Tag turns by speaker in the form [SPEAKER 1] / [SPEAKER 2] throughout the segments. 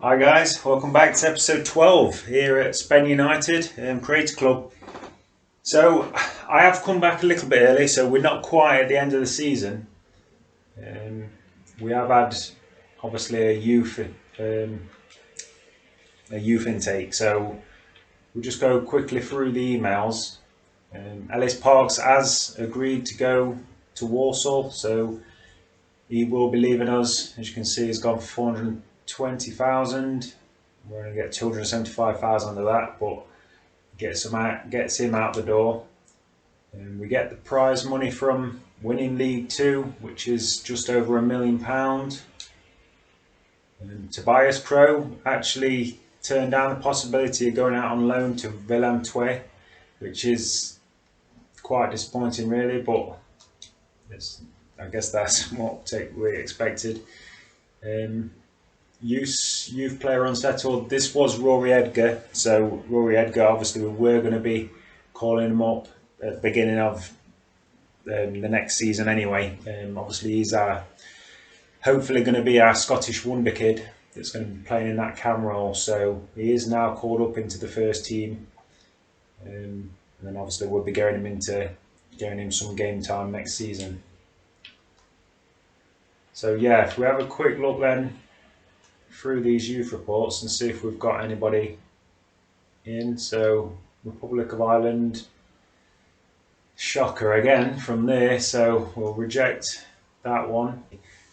[SPEAKER 1] Hi guys, welcome back to episode 12 here at Spen United Creator Club. So I have come back a little bit early, so we're not quite at the end of the season. We have had obviously a youth intake, so we'll just go quickly through the emails. Ellis Parks has agreed to go to Warsaw, so he will be leaving us. As you can see, he's gone for 420,000. We're going to get 275,000 of that, but gets him out the door. And we get the prize money from winning League 2, which is just over £1 million. And Tobias Crowe actually turned down the possibility of going out on loan to Willem II, which is quite disappointing really, but I guess that's what we expected. Youth player unsettled. This was Rory Edgar. So Rory Edgar, obviously we were going to be calling him up at the beginning of the next season anyway. Obviously he's hopefully going to be our Scottish wonder kid that's going to be playing in that cam role. So he is now called up into the first team. And then obviously we'll be getting him some game time next season. So yeah, if we have a quick look then through these youth reports and see if we've got anybody in. So Republic of Ireland, shocker again from there, so we'll reject that one.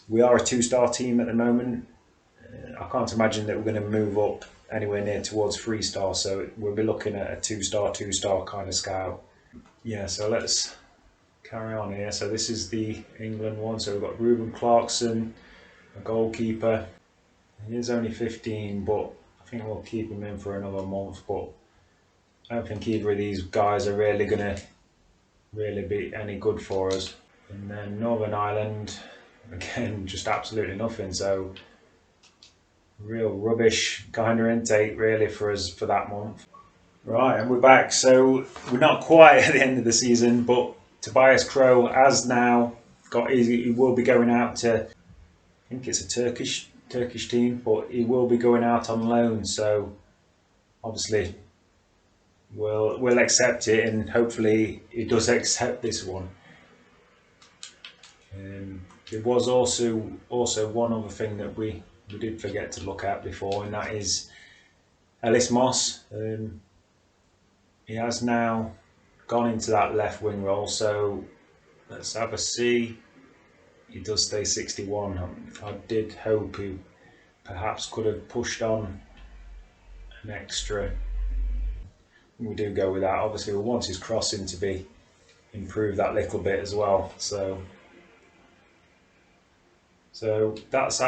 [SPEAKER 1] We are a 2-star team at the moment. I can't imagine that we're going to move up anywhere near towards 3-star, so we'll be looking at a 2-star kind of scale. Yeah, so let's carry on here. So this is the England one. So we've got Ruben Clarkson, a goalkeeper. He is only 15, but I think we'll keep him in for another month. But I don't think either of these guys are really going to be any good for us. And then Northern Ireland, again, just absolutely nothing. So real rubbish kind of intake really for us for that month. Right, and we're back. So we're not quite at the end of the season, but Tobias Crowe has now he will be going out to, I think it's a Turkish team, but he will be going out on loan. So obviously we'll accept it, and hopefully he does accept this one. There was also one other thing that we did forget to look at before, and that is Ellis Moss. He has now gone into that left wing role, so let's have a see. He does stay 61. I did hope he perhaps could have pushed on an extra. We do go with that. Obviously we want his crossing to be improved that little bit as well. So that's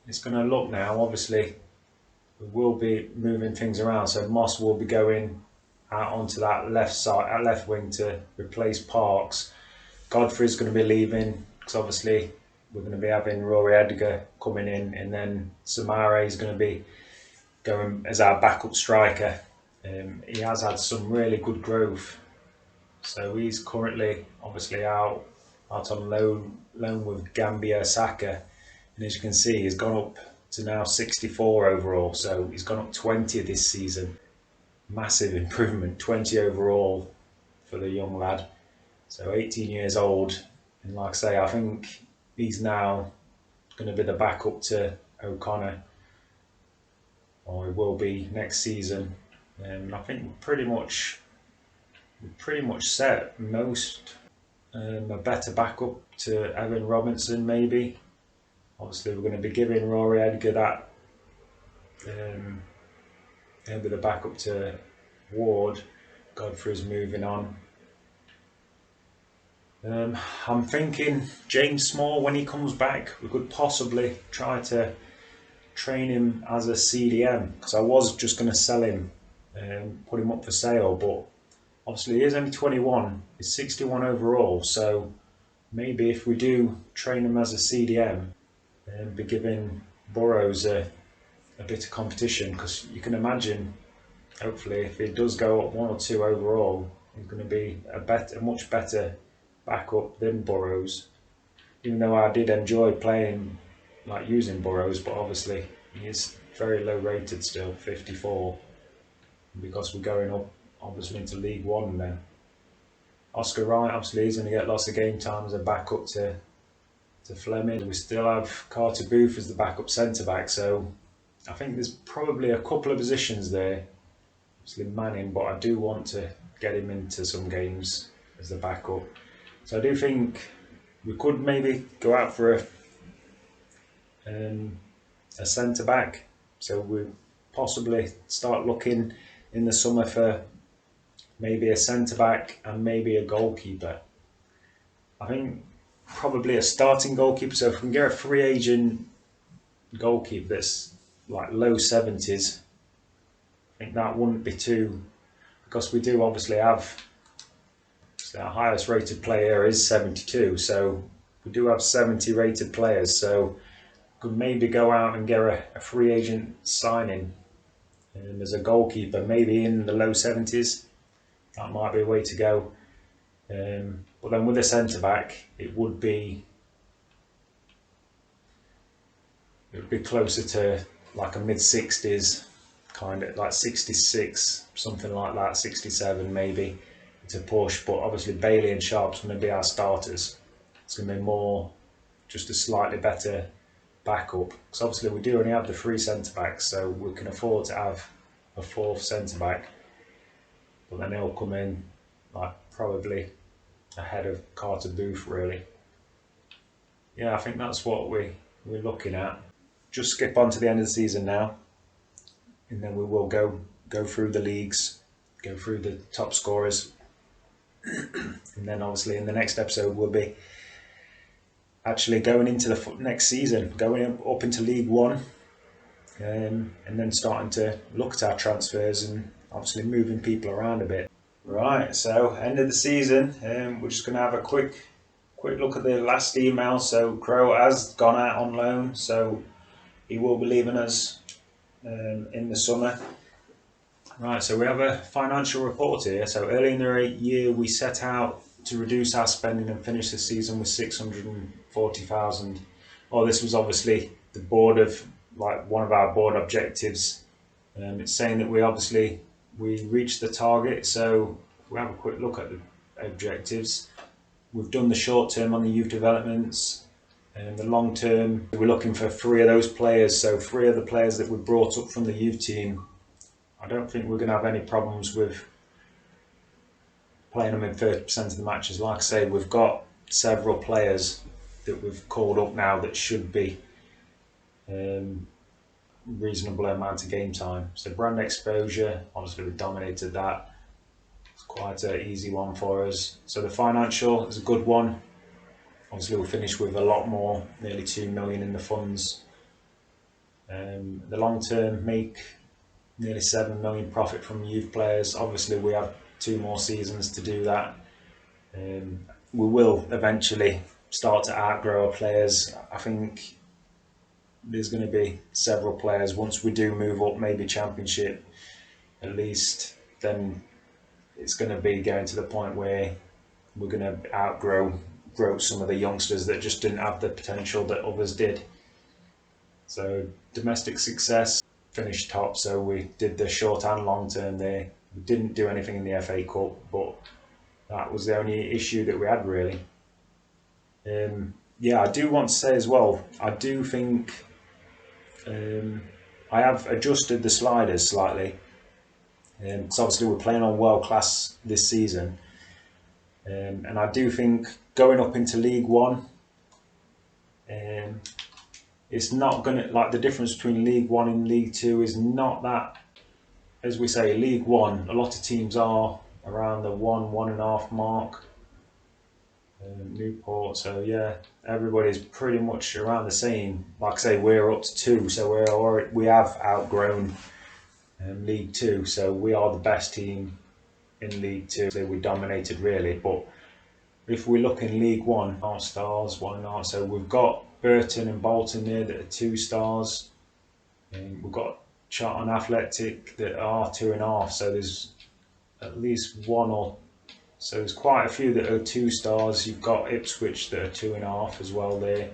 [SPEAKER 1] it's going to look now. Obviously we will be moving things around, so Moss will be going out onto that left wing to replace Parks. Godfrey's going to be leaving because obviously we're going to be having Rory Edgar coming in, and then Samare is going to be going as our backup striker. He has had some really good growth, so he's currently obviously out on loan with Gambia Saka, and as you can see he's gone up to now 64 overall, so he's gone up 20 this season. Massive improvement, 20 overall for the young lad. So 18 years old, and like I say, I think he's now going to be the backup to O'Connor, or he will be next season. And I think we're pretty much set most. A better backup to Evan Robinson maybe. Obviously we're going to be giving Rory Edgar that. He'll be the backup to Ward. Godfrey's moving on. I'm thinking James Small, when he comes back, we could possibly try to train him as a CDM, because I was just going to sell him, put him up for sale, but obviously he is only 21, he's 61 overall, so maybe if we do train him as a CDM, be giving Burrows a bit of competition, because you can imagine, hopefully, if he does go up 1 or 2 overall, he's going to be a much better backup than Burrows. Even though I did enjoy playing, like using Burrows, but obviously He is very low rated still, 54, because we're going up obviously into League One now. Oscar Wright, obviously, he's going to get lots of game time as a backup to Fleming. We still have Carter Booth as the backup centre back, so I think there's probably a couple of positions there. Obviously Manning, but I do want to get him into some games as the backup. So I do think we could maybe go out for a centre back. So we possibly start looking in the summer for maybe a centre back and maybe a goalkeeper. I think probably a starting goalkeeper. So if we can get a free agent goalkeeper that's like low 70s, I think that wouldn't be too, because we do obviously have, so our highest rated player is 72, so we do have 70 rated players, so could maybe go out and get a free agent signing as a goalkeeper, maybe in the low 70s. That might be a way to go. But then with a centre back, it would be closer to like a mid 60s, kind of like 66, something like that, 67 maybe to push. But obviously Bailey and Sharp's going to be our starters. It's going to be more just a slightly better backup, because obviously we do only have the 3 centre backs, so we can afford to have a 4th centre back. But then he'll come in like probably ahead of Carter Booth, really. Yeah, I think that's what we're looking at. Just skip on to the end of the season now, and then we will go through the leagues, go through the top scorers, and then obviously in the next episode we'll be actually going into the next season, going up into League One, and then starting to look at our transfers and obviously moving people around a bit. Right, so end of the season, we're just going to have a quick look at the last email. So Crowe has gone out on loan, so he will be leaving us in the summer. Right, so we have a financial report here. So early in the year we set out to reduce our spending and finish the season with 640,000. Well, this was obviously the board of, like, one of our board objectives. It's saying that we reached the target. So if we have a quick look at the objectives, we've done the short term on the youth developments, and the long term we're looking for 3 of those players. So 3 of the players that we brought up from the youth team, I don't think we're going to have any problems with playing them in 30% of the matches. Like I say, we've got several players that we've called up now that should be reasonable amount of game time. So brand exposure, obviously we dominated that. It's quite an easy one for us. So the financial is a good one. Obviously we'll finish with a lot more, nearly 2 million in the funds. The long term, make nearly 7 million profit from youth players. Obviously we have 2 more seasons to do that. We will eventually start to outgrow our players. I think there's going to be several players once we do move up, maybe championship at least, then it's going to be going to the point where we're going to outgrow some of the youngsters that just didn't have the potential that others did. So domestic success, finished top, so we did the short and long term there. We didn't do anything in the FA Cup, but that was the only issue that we had, really. Yeah, I do want to say as well, I do think I have adjusted the sliders slightly. So obviously we're playing on world class this season, and I do think going up into League One, it's not going to, like, the difference between League One and League Two is not that, as we say, League One, a lot of teams are around the 1.5 mark. Newport, so yeah, everybody's pretty much around the same. Like I say, we're up to 2, so we have outgrown League Two, so we are the best team in League Two. So we dominated, really. But if we look in League One, our stars, 1.5. So we've got Burton and Bolton there that are 2 stars, and we've got Charlton Athletic that are 2.5. So there's at least one or so there's quite a few that are 2 stars. You've got Ipswich that are 2.5 as well there.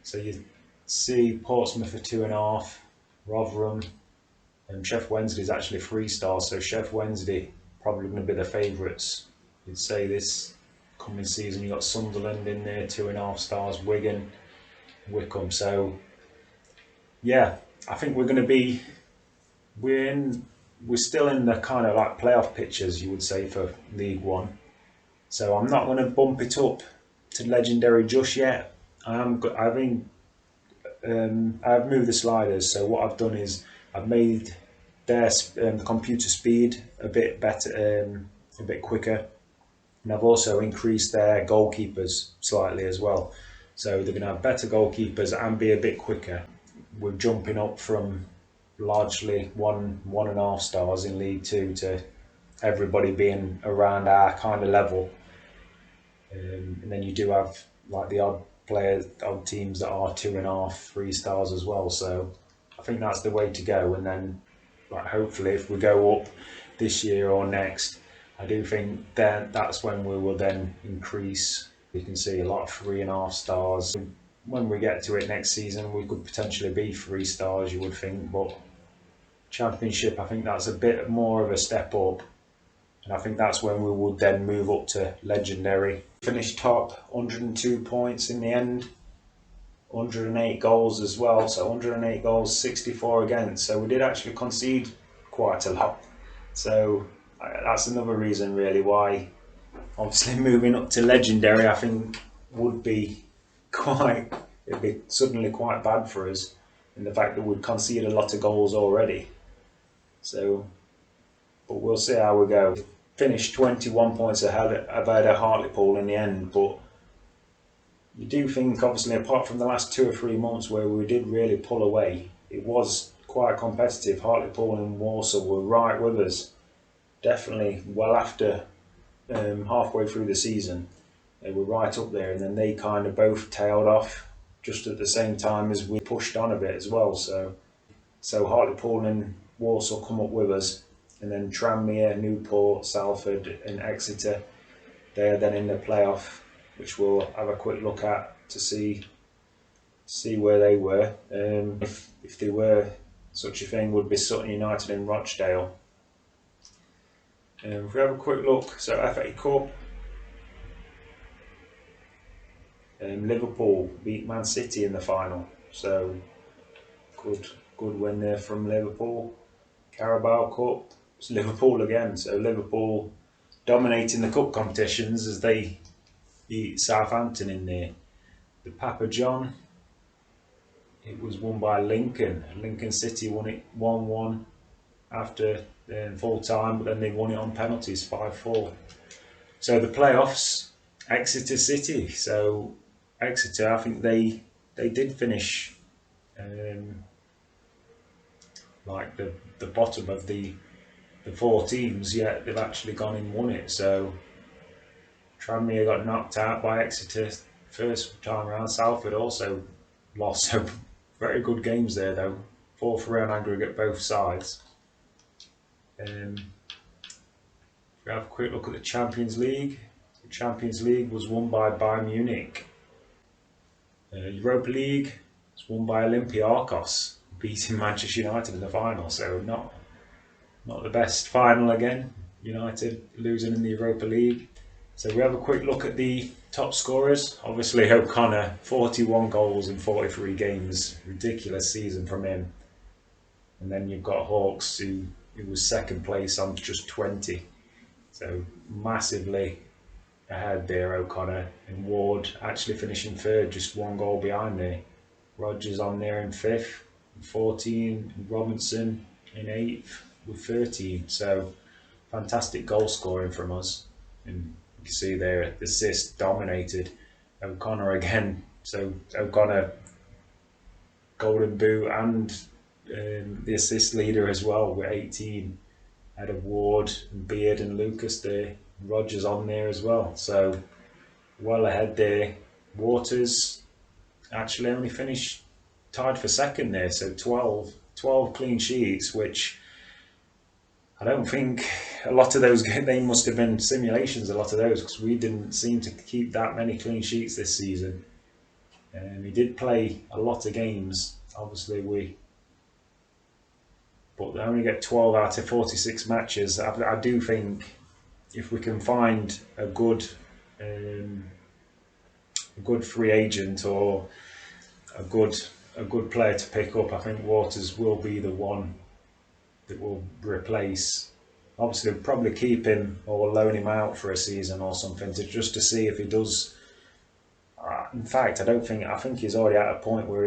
[SPEAKER 1] So C, Portsmouth for 2.5, Rotherham, and Chef Wednesday's actually 3 stars, so Chef Wednesday probably going to be the favourites. You'd say this coming season. You've got Sunderland in there, 2.5 stars, Wigan, Wycombe. So yeah, I think we're going to be, we're still in the kind of like playoff pictures, you would say, for League One. So I'm not going to bump it up to legendary just yet. I've moved the sliders. So what I've done is I've made their computer speed a bit better, a bit quicker, and I've also increased their goalkeepers slightly as well. So they're going to have better goalkeepers and be a bit quicker. We're jumping up from largely 1.5 stars in League Two to everybody being around our kind of level. And then you do have like the odd teams that are 2.5, 3 stars as well. So I think that's the way to go. And then, like, hopefully, if we go up this year or next, I do think that's when we will then increase. You can see a lot of 3.5 stars. When we get to it next season, we could potentially be 3 stars, you would think. But Championship, I think that's a bit more of a step up. And I think that's when we would then move up to legendary. Finished top, 102 points in the end, 108 goals as well. So 108 goals, 64 against. So we did actually concede quite a lot. So that's another reason really why, obviously, moving up to legendary, I think would be it'd be suddenly quite bad for us in the fact that we'd conceded a lot of goals already. So, but we'll see how we go. Finished 21 points ahead of Hartlepool in the end, but you do think, obviously, apart from the last 2 or 3 months where we did really pull away, it was quite competitive. Hartlepool and Warsaw were right with us, definitely well after halfway through the season. They were right up there, and then they kind of both tailed off just at the same time as we pushed on a bit as well. So Hartlepool and Warsaw come up with us, and then Tranmere, Newport, Salford and Exeter, they are then in the playoff, which we'll have a quick look at to see where they were. If they were, such a thing would be Sutton United and Rochdale. If we have a quick look, so FA Cup, Liverpool beat Man City in the final, so good win there from Liverpool. Carabao Cup, it's Liverpool again, so Liverpool dominating the cup competitions as they beat Southampton in there. The Papa John, it was won by Lincoln. Lincoln City won it 1-1 after full time, but then they won it on penalties 5-4. So the playoffs, Exeter City. So Exeter, I think they did finish like the bottom of the 4 teams, yet they've actually gone and won it. So Tranmere got knocked out by Exeter first time around. Salford also lost. So very good games there though. 4-3 on aggregate both sides. We have a quick look at the Champions League. The Champions League was won by Bayern Munich. Europa League was won by Olympiacos, beating Manchester United in the final. So not the best final again. United losing in the Europa League. So we have a quick look at the top scorers. Obviously O'Connor, 41 goals in 43 games. Ridiculous season from him. And then you've got Hawks, who was second place on just 20. So massively ahead there, O'Connor. And Ward actually finishing third, just 1 goal behind there. Rogers on there in 5th, 14. And Robinson in 8th with 13. So fantastic goal scoring from us. And you can see there, the assist dominated. O'Connor again. So O'Connor, Golden Boot and the assist leader as well with 18. Out of Ward and Beard and Lucas there. Rogers on there as well. So well ahead there. Waters actually only finished tied for second there. So 12 clean sheets, which I don't think a lot of those, they must have been simulations, a lot of those, because we didn't seem to keep that many clean sheets this season. He did play a lot of games. Obviously, but they only get 12 out of 46 matches. I do think if we can find um, a good free agent or a good a good player to pick up, I think Waters will be the one that will replace. Obviously, probably keep him or loan him out for a season or something just to see if he does. In fact, I think he's already at a point where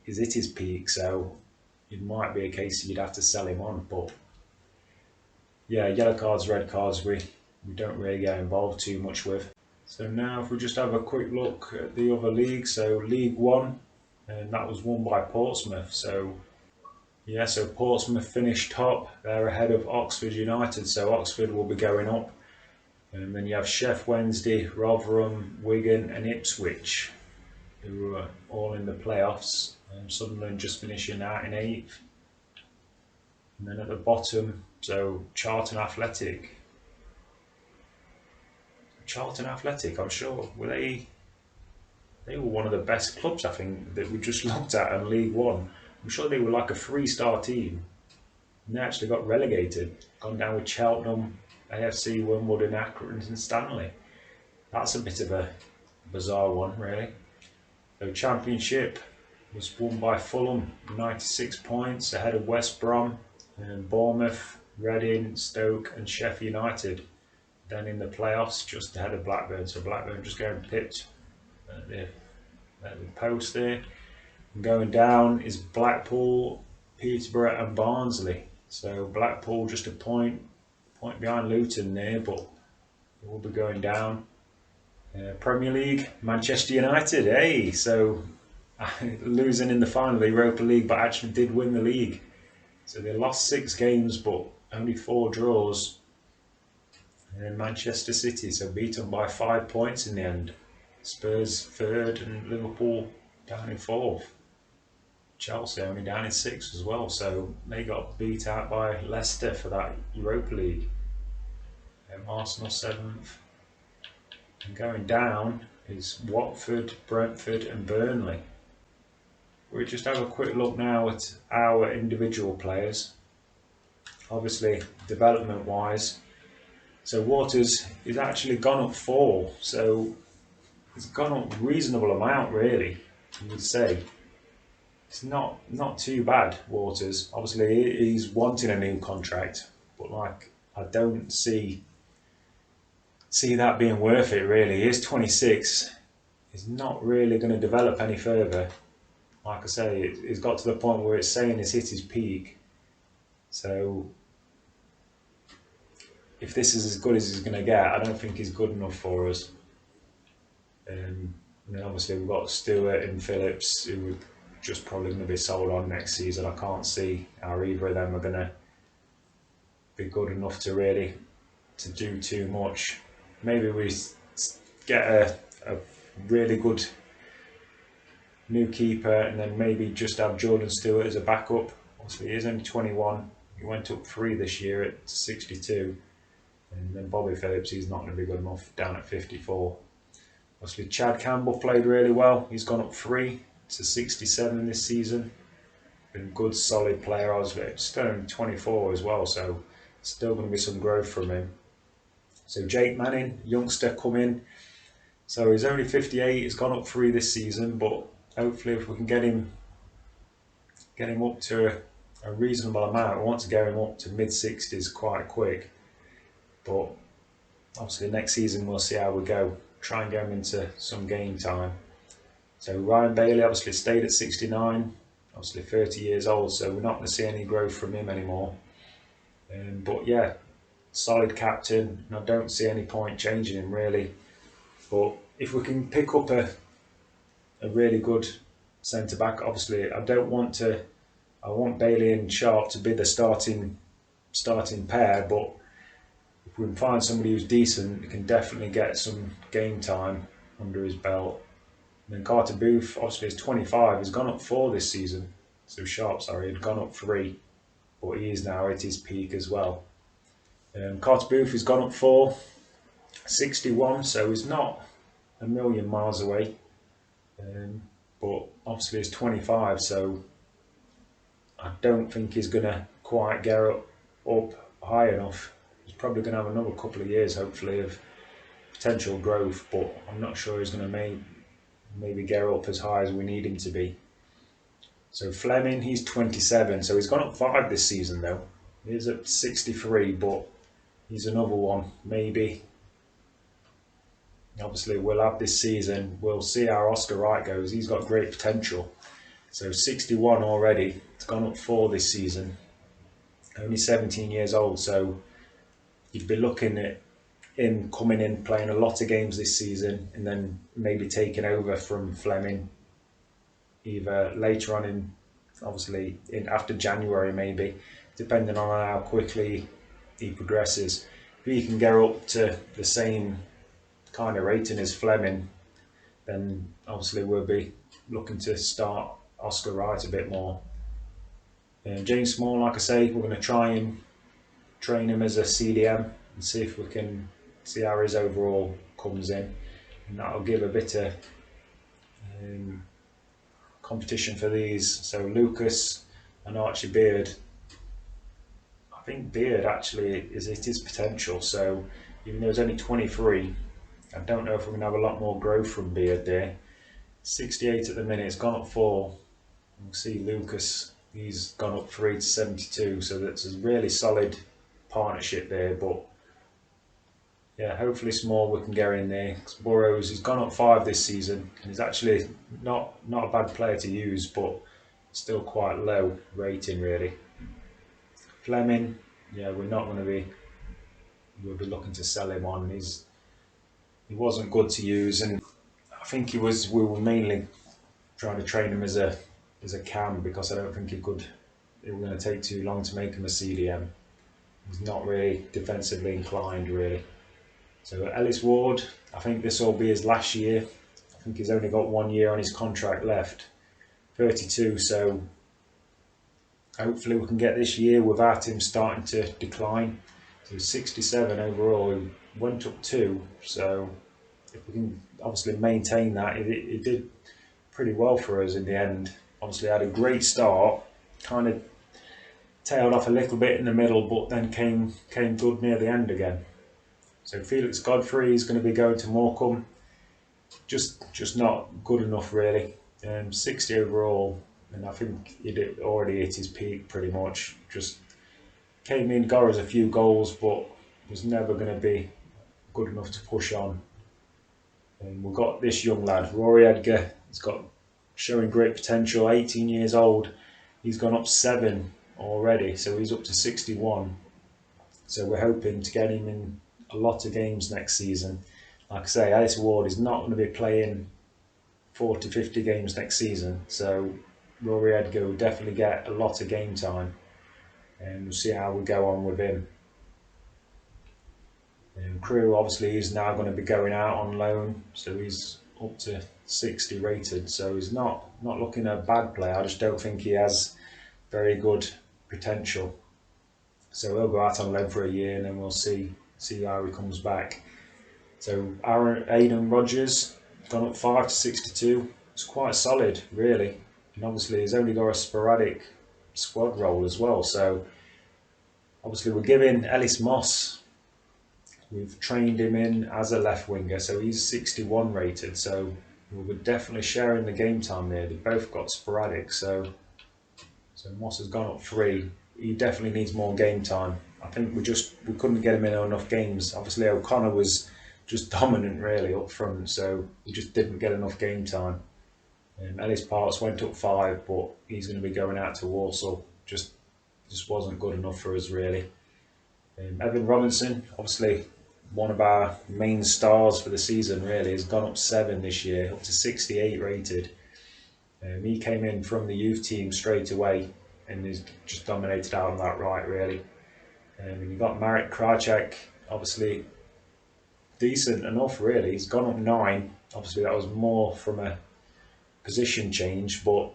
[SPEAKER 1] he's hit his peak. So it might be a case you'd have to sell him on. But yeah, yellow cards, red cards, we don't really get involved too much with. So now, if we just have a quick look at the other league, so League One, and that was won by Portsmouth. So yeah, so Portsmouth finished top. They're ahead of Oxford United, so Oxford will be going up. And then you have Sheff Wednesday, Rotherham, Wigan, and Ipswich, who are all in the playoffs. Sunderland just finishing out in 8th. And then at the bottom, so Charlton Athletic. I'm sure, they were one of the best clubs, I think, that we just looked at in League One. I'm sure they were like a 3-star team. And they actually got relegated, gone down with Cheltenham, AFC, Wimbledon, Accrington and Stanley. That's a bit of a bizarre one, really. So Championship was won by Fulham, 96 points, ahead of West Brom, and Bournemouth, Reading, Stoke and Sheffield United. Then in the playoffs, just ahead of Blackburn. So Blackburn just going pipped at the post there. And going down is Blackpool, Peterborough and Barnsley. So Blackpool just a point behind Luton there, but it will be going down. Premier League, Manchester United, hey, so losing in the final of the Europa League, but actually did win the league. So they lost 6 games, but only 4 draws. And then Manchester City, so beaten by 5 points in the end. Spurs 3rd and Liverpool down in 4th. Chelsea only down in 6th as well, so they got beat out by Leicester for that Europa League. Arsenal 7th. And going down is Watford, Brentford and Burnley. We'll just have a quick look now at our individual players. Obviously, development wise. So Waters is actually gone up 4, so it's gone up a reasonable amount, really, you would say. It's not too bad, Waters. Obviously, he's wanting a new contract, but like I don't see that being worth it, really. He is 26. He's not really going to develop any further. Like I say, it's got to the point where it's saying he's hit his peak. So if this is as good as he's going to get, I don't think he's good enough for us. And then obviously we've got Stewart and Phillips, who are just probably going to be sold on next season. I can't see how either of them are going to be good enough to really to do too much. Maybe we get a really good new keeper and then maybe just have Jordan Stewart as a backup. Obviously, he is only 21. He went up 3 this year at 62. And then Bobby Phillips, he's not going to be good enough, down at 54. Obviously, Chad Campbell played really well. He's gone up 3 to 67 this season. Been a good, solid player. I was still only 24 as well, so still going to be some growth from him. So Jake Manning, youngster, come in. So he's only 58. He's gone up 3 this season, but hopefully, if we can get him up to a reasonable amount, we want to get him up to mid-60s quite quick. But obviously, next season we'll see how we go. Try and get him into some game time. So Ryan Bailey obviously stayed at 69, obviously 30 years old, so we're not going to see any growth from him anymore. But yeah, solid captain, and I don't see any point changing him really. But if we can pick up a really good centre back, obviously I want Bailey and Sharp to be the starting pair, but if we can find somebody who's decent, he can definitely get some game time under his belt. And then Carter Booth, obviously, is 25. He's gone up 4 this season. So Sharp, sorry, had gone up 3, but he is now at his peak as well. Carter Booth has gone up 4, 61. So he's not a million miles away. But obviously he's 25, so I don't think he's going to quite get up high enough. He's probably going to have another couple of years, hopefully, of potential growth, but I'm not sure he's going to maybe get up as high as we need him to be. So Fleming, he's 27, so he's gone up 5 this season though. He's at 63, but he's another one, maybe. Obviously, we'll have this season, we'll see how Oscar Wright goes. He's got great potential. So 61 already, it's gone up 4 this season. Only 17 years old, so you'd be looking at him coming in, playing a lot of games this season, and then maybe taking over from Fleming either later on in, obviously, after January maybe, depending on how quickly he progresses. If he can get up to the same kind of rating as Fleming, then obviously we'll be looking to start Oscar Wright a bit more. James Small, like I say, we're going to try and train him as a CDM and see if we can see how his overall comes in, and that'll give a bit of competition for these. So Lucas and Archie Beard, I think Beard actually is at his potential, so even though he's only 23, I don't know if we're going to have a lot more growth from Beard there. 68 at the minute, it's gone up 4. We'll see Lucas, he's gone up 3 to 72, so that's a really solid partnership there. But yeah, hopefully Small we can get in there. Burrows, he's gone up 5 this season, and he's actually not a bad player to use, but still quite low rating really. Fleming, yeah, we'll be looking to sell him on. He wasn't good to use, and I think we were mainly trying to train him as a cam, because I don't think it was going to take too long to make him a CDM. He's not really defensively inclined really. So Ellis Ward, I think this will be his last year. I think he's only got 1 year on his contract left. 32, so hopefully we can get this year without him starting to decline. So 67 overall, he went up 2, so if we can obviously maintain that, it did pretty well for us in the end. Obviously had a great start, kind of tailed off a little bit in the middle, but then came good near the end again. So Felix Godfrey is going to be going to Morecambe. Just not good enough really. 60 overall, and I think he'd already hit his peak pretty much. Just came in, got us a few goals, but was never going to be good enough to push on. And we've got this young lad, Rory Edgar. He's got showing great potential. 18 years old. He's gone up 7 already, so he's up to 61. So we're hoping to get him in a lot of games next season. Like I say, Ellis Ward is not going to be playing 40, 50 games next season, so Rory Edgar will definitely get a lot of game time, and we'll see how we go on with him. Crewe, obviously, is now going to be going out on loan, so he's up to 60 rated, so he's not looking a bad player. I just don't think he has very good potential. So he'll go out on loan for a year, and then we'll see how he comes back. So Aidan Rodgers, gone up 5 to 62. It's quite solid, really. And obviously he's only got a sporadic squad role as well. So obviously we're giving Ellis Moss, we've trained him in as a left winger, so he's 61 rated. So we're definitely sharing the game time there. They both got sporadic. So Moss has gone up 3. He definitely needs more game time. I think we couldn't get him in enough games. Obviously O'Connor was just dominant really up front, so we just didn't get enough game time. Ellis Parks went up 5, but he's going to be going out to Walsall. Just wasn't good enough for us really. Evan Robinson, obviously one of our main stars for the season really, has gone up 7 this year, up to 68 rated. He came in from the youth team straight away and he's just dominated out on that right really. And you've got Marek Krajcek, obviously decent enough really. He's gone up 9. Obviously that was more from a position change, but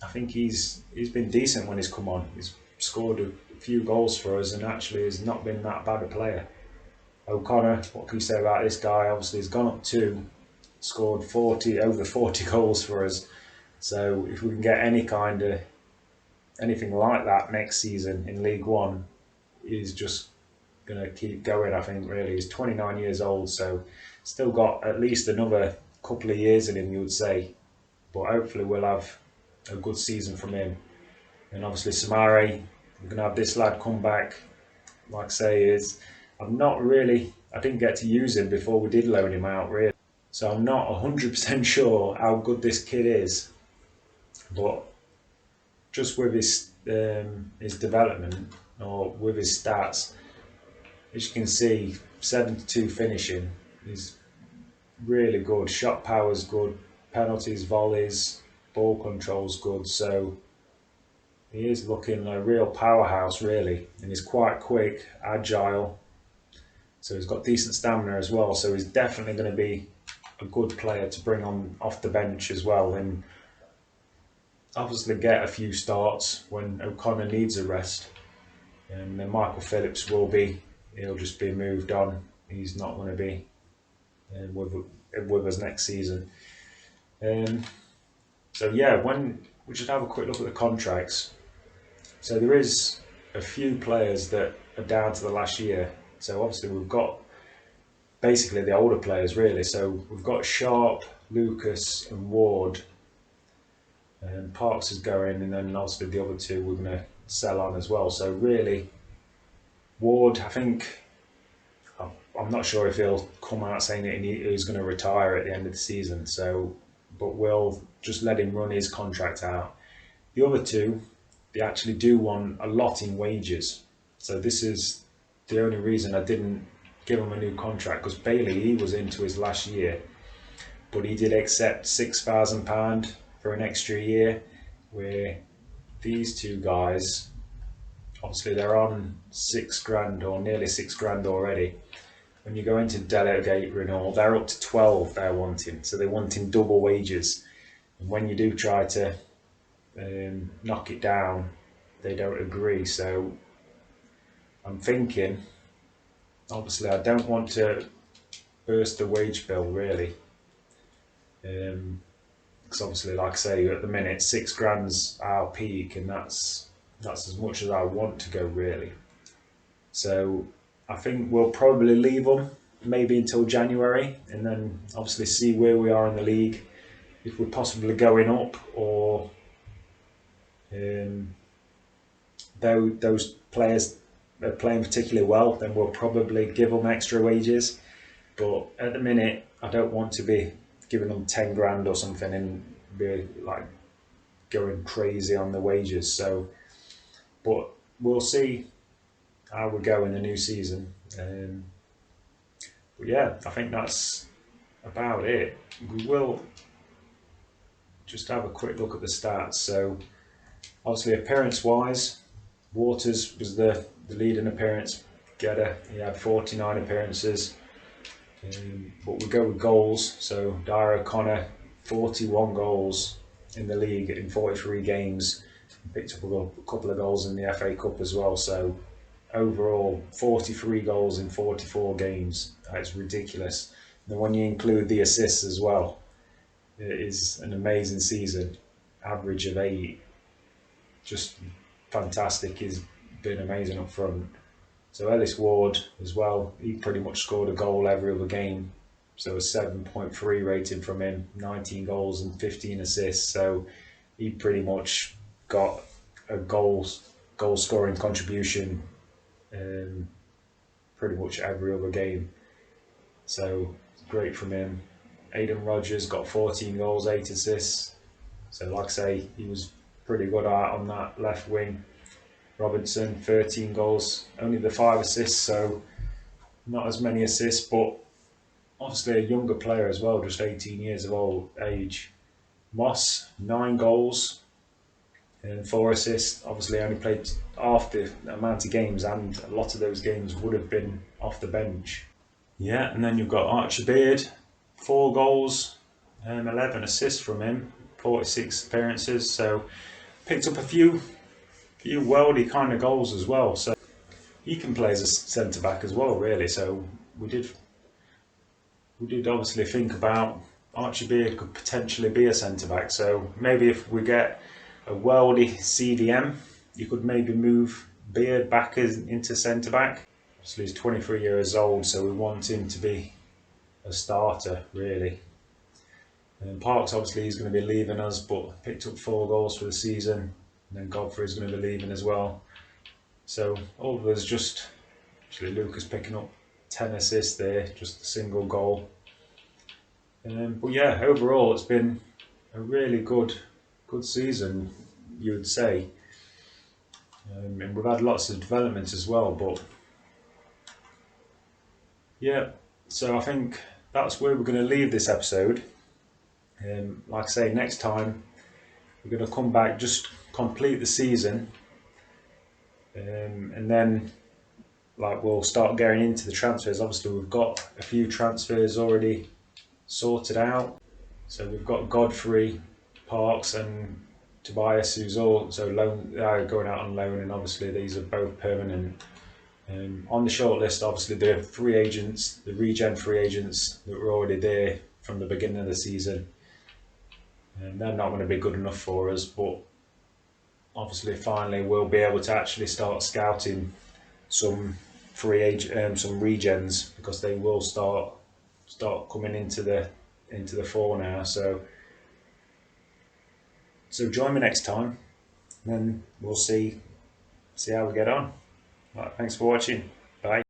[SPEAKER 1] I think he's been decent when he's come on. He's scored a few goals for us and actually has not been that bad a player. O'Connor, what can you say about this guy? Obviously he's gone up 2. scored over 40 goals for us. So if we can get anything like that next season in League One, he's just going to keep going. I think really he's 29 years old, so still got at least another couple of years in him, you would say. But hopefully we'll have a good season from him. And obviously Samari, we're going to have this lad come back. Like I say, I didn't get to use him before we did loan him out really. So I'm not 100% sure how good this kid is. But just with his development, or with his stats, as you can see, 72 finishing is really good. Shot power's good, penalties, volleys, ball control's good. So he is looking a real powerhouse really, and he's quite quick, agile. So he's got decent stamina as well. So he's definitely going to be a good player to bring on off the bench as well, and obviously get a few starts when O'Connor needs a rest. And then Michael Phillips he'll just be moved on. He's not going to be with us next season. So yeah, when we should have a quick look at the contracts. So there is a few players that are down to the last year. So obviously we've got basically the older players really. So we've got Sharp, Lucas and Ward. Parks is going, and then obviously the other two we're going to sell on as well. So really, Ward, I think, I'm not sure if he'll come out saying that he's going to retire at the end of the season. So, but we'll just let him run his contract out. The other two, they actually do want a lot in wages. So this is the only reason I didn't give him a new contract, because Bailey, he was into his last year, but he did accept £6,000 for an extra year, where these two guys, obviously they're on £6,000 or nearly £6,000 already. When you go into delegate renewal, they're up to 12 they're wanting, so they're wanting double wages. And when you do try to knock it down, they don't agree. So I'm thinking, obviously I don't want to burst the wage bill really, because obviously, like I say, at the minute £6,000's our peak, and that's as much as I want to go really. So I think we'll probably leave them maybe until January, and then obviously see where we are in the league, if we're possibly going up, or those players are playing particularly well, then we'll probably give them extra wages. But at the minute, I don't want to be giving them 10 grand or something and be like going crazy on the wages. So, but we'll see how we go in the new season. But yeah, I think that's about it. We will just have a quick look at the stats. So obviously appearance wise, Waters was the leading appearance getter. He had 49 appearances. But we go with goals. So Dyer O'Connor, 41 goals in the league in 43 games. Picked up a couple of goals in the FA Cup as well. So overall, 43 goals in 44 games. That's ridiculous. And when you include the assists as well, it is an amazing season. Average of 8. Just fantastic. He's been amazing up front. So Ellis Ward as well, he pretty much scored a goal every other game. So a 7.3 rating from him, 19 goals and 15 assists. So he pretty much got a goal scoring contribution pretty much every other game. So great from him. Aidan Rodgers got 14 goals, 8 assists. So like I say, he was pretty good out on that left wing. Robinson, 13 goals, only the 5 assists, so not as many assists, but obviously a younger player as well, just 18 years of age. Moss, 9 goals and 4 assists. Obviously only played half the amount of games, and a lot of those games would have been off the bench. Yeah, and then you've got Archie Beard, 4 goals, 11 assists from him, 46 appearances, so picked up a few worldy kind of goals as well. So he can play as a centre back as well, really. So we did obviously think about could potentially be a centre back. So maybe if we get a worldy CDM, you could maybe move Beard back into centre back. Obviously he's 23 years old, so we want him to be a starter really. And Parks obviously he's going to be leaving us, but picked up 4 goals for the season. And then Godfrey's going to be leaving as well. So all of us just, actually Lucas picking up 10 assists there, just a single goal. But yeah, overall it's been a really good season, you would say. And we've had lots of developments as well, but yeah, so I think that's where we're going to leave this episode. Like I say, next time we're going to come back, just complete the season, and then we'll start going into the transfers. Obviously we've got a few transfers already sorted out. So we've got Godfrey, Parks and Tobias, who's also going out on loan, and obviously these are both permanent. On the short list, obviously the free agents, the regen free agents that were already there from the beginning of the season, and they're not going to be good enough for us, but obviously finally we'll be able to actually start scouting some some regens, because they will start coming into the fore now. So join me next time, and then we'll see how we get on. Right, thanks for watching. Bye.